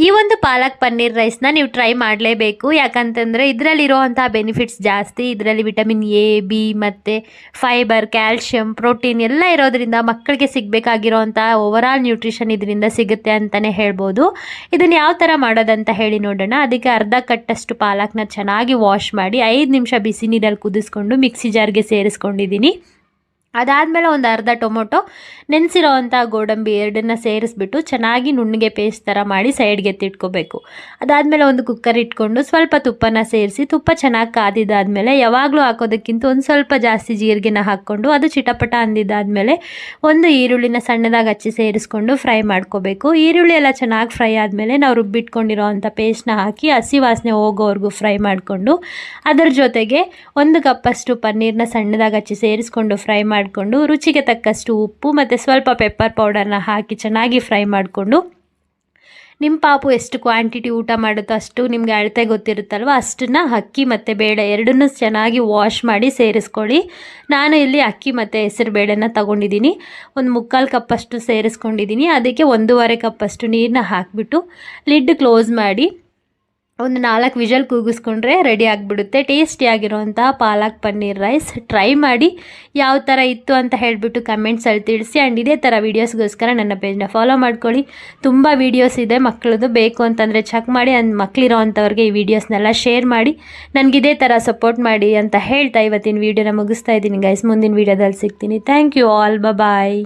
ಈ ಒಂದು ಪಾಲಕ್ ಪನ್ನೀರ್ ರೈಸ್ನ ನೀವು ಟ್ರೈ ಮಾಡಲೇಬೇಕು. ಯಾಕಂತಂದರೆ ಇದರಲ್ಲಿರುವಂಥ ಬೆನಿಫಿಟ್ಸ್ ಜಾಸ್ತಿ. ಇದರಲ್ಲಿ ವಿಟಮಿನ್ ಎ, ಬಿ ಮತ್ತು ಫೈಬರ್, ಕ್ಯಾಲ್ಶಿಯಂ, ಪ್ರೋಟೀನ್ ಎಲ್ಲ ಇರೋದ್ರಿಂದ ಮಕ್ಕಳಿಗೆ ಸಿಗಬೇಕಾಗಿರೋವಂಥ ಓವರಾಲ್ ನ್ಯೂಟ್ರಿಷನ್ ಇದರಿಂದ ಸಿಗುತ್ತೆ ಅಂತಲೇ ಹೇಳ್ಬೋದು. ಇದನ್ನು ಯಾವ ಥರ ಮಾಡೋದಂತ ಹೇಳಿ ನೋಡೋಣ. ಅದಕ್ಕೆ ಅರ್ಧ ಕಟ್ಟಷ್ಟು ಪಾಲಕ್ನ ಚೆನ್ನಾಗಿ ವಾಶ್ ಮಾಡಿ 5 ನಿಮಿಷ ಬಿಸಿ ನೀರಲ್ಲಿ ಕುದಿಸ್ಕೊಂಡು ಮಿಕ್ಸಿ ಜಾರ್ಗೆ ಸೇರಿಸ್ಕೊಂಡಿದ್ದೀನಿ. ಅದಾದಮೇಲೆ ಒಂದು ಅರ್ಧ ಟೊಮೊಟೊ, ನೆನೆಸಿರೋವಂಥ ಗೋಡಂಬಿ ಎರಡನ್ನ ಸೇರಿಸ್ಬಿಟ್ಟು ಚೆನ್ನಾಗಿ ನುಣ್ಣಗೆ ಪೇಸ್ಟ್ ಥರ ಮಾಡಿ ಸೈಡ್ಗೆ ಎತ್ತಿಟ್ಕೋಬೇಕು. ಅದಾದಮೇಲೆ ಒಂದು ಕುಕ್ಕರ್ ಇಟ್ಕೊಂಡು ಸ್ವಲ್ಪ ತುಪ್ಪನ ಸೇರಿಸಿ, ತುಪ್ಪ ಚೆನ್ನಾಗಿ ಕಾದಿದ್ದಾದಮೇಲೆ ಯಾವಾಗಲೂ ಹಾಕೋದಕ್ಕಿಂತ ಒಂದು ಸ್ವಲ್ಪ ಜಾಸ್ತಿ ಜೀರಿಗೆನ ಹಾಕ್ಕೊಂಡು ಅದು ಚಿಟಪಟ ಅಂದಿದ್ದಾದಮೇಲೆ ಒಂದು ಈರುಳ್ಳಿನ ಸಣ್ಣದಾಗಿ ಹಚ್ಚಿ ಸೇರಿಸ್ಕೊಂಡು ಫ್ರೈ ಮಾಡ್ಕೋಬೇಕು. ಈರುಳ್ಳಿ ಎಲ್ಲ ಚೆನ್ನಾಗಿ ಫ್ರೈ ಆದಮೇಲೆ ನಾವು ರುಬ್ಬಿಟ್ಕೊಂಡಿರೋವಂಥ ಪೇಸ್ಟ್ನ ಹಾಕಿ ಹಸಿ ವಾಸನೆ ಹೋಗೋವರೆಗೂ ಫ್ರೈ ಮಾಡಿಕೊಂಡು ಅದರ ಜೊತೆಗೆ 1 ಕಪ್ಪಷ್ಟು ಪನ್ನೀರ್ನ ಸಣ್ಣದಾಗಿ ಹಚ್ಚಿ ಸೇರಿಸ್ಕೊಂಡು ಫ್ರೈ ಮಾಡಿಕೊಂಡು ರುಚಿಗೆ ತಕ್ಕಷ್ಟು ಉಪ್ಪು ಮತ್ತು ಸ್ವಲ್ಪ ಪೆಪ್ಪರ್ ಪೌಡರ್ನ ಹಾಕಿ ಚೆನ್ನಾಗಿ ಫ್ರೈ ಮಾಡಿಕೊಂಡು, ನಿಮ್ಮ ಪಾಪು ಎಷ್ಟು ಕ್ವಾಂಟಿಟಿ ಊಟ ಮಾಡುತ್ತೋ ಅಷ್ಟು ನಿಮಗೆ ಅಳತೆ ಗೊತ್ತಿರುತ್ತಲ್ವ, ಅಷ್ಟನ್ನು ಅಕ್ಕಿ ಮತ್ತು ಬೇಳೆ ಎರಡನ್ನೂ ಚೆನ್ನಾಗಿ ವಾಶ್ ಮಾಡಿ ಸೇರಿಸ್ಕೊಳ್ಳಿ. ನಾನು ಇಲ್ಲಿ ಅಕ್ಕಿ ಮತ್ತು ಹೆಸರು ಬೇಳೆನ ತೊಗೊಂಡಿದ್ದೀನಿ. ಒಂದು 3/4 ಕಪ್ಪಷ್ಟು ಸೇರಿಸ್ಕೊಂಡಿದ್ದೀನಿ. ಅದಕ್ಕೆ 1.5 ಕಪ್ಪಷ್ಟು ನೀರನ್ನ ಹಾಕಿಬಿಟ್ಟು ಲಿಡ್ ಕ್ಲೋಸ್ ಮಾಡಿ ಒಂದು 4 ವಿಷಲ್ ಕೂಗಿಸ್ಕೊಂಡ್ರೆ ರೆಡಿ ಆಗಿಬಿಡುತ್ತೆ ಟೇಸ್ಟಿಯಾಗಿರೋಂತಹ ಪಾಲಕ್ ಪನ್ನೀರ್ ರೈಸ್. ಟ್ರೈ ಮಾಡಿ ಯಾವ ಥರ ಇತ್ತು ಅಂತ ಹೇಳಿಬಿಟ್ಟು ಕಮೆಂಟ್ಸಲ್ಲಿ ತಿಳಿಸಿ. ಆ್ಯಂಡ್ ಇದೇ ಥರ ವೀಡಿಯೋಸ್ಗೋಸ್ಕರ ನನ್ನ ಪೇಜ್ನ ಫಾಲೋ ಮಾಡ್ಕೊಳ್ಳಿ. ತುಂಬ ವೀಡಿಯೋಸ್ ಇದೆ ಮಕ್ಕಳದು, ಬೇಕು ಅಂತಂದರೆ ಚೆಕ್ ಮಾಡಿ. ಅಂದ್ ಮಕ್ಕಳಿರೋ ಅಂಥವ್ರಿಗೆ ಈ ವೀಡಿಯೋಸ್ನೆಲ್ಲ ಶೇರ್ ಮಾಡಿ ನನಗಿದೇ ಥರ ಸಪೋರ್ಟ್ ಮಾಡಿ ಅಂತ ಹೇಳ್ತಾ ಇವತ್ತಿನ ವೀಡಿಯೋನ ಮುಗಿಸ್ತಾ ಇದ್ದೀನಿ ಗೈಸ್. ಮುಂದಿನ ವೀಡಿಯೋದಲ್ಲಿ ಸಿಗ್ತೀನಿ. Thank you all, bye.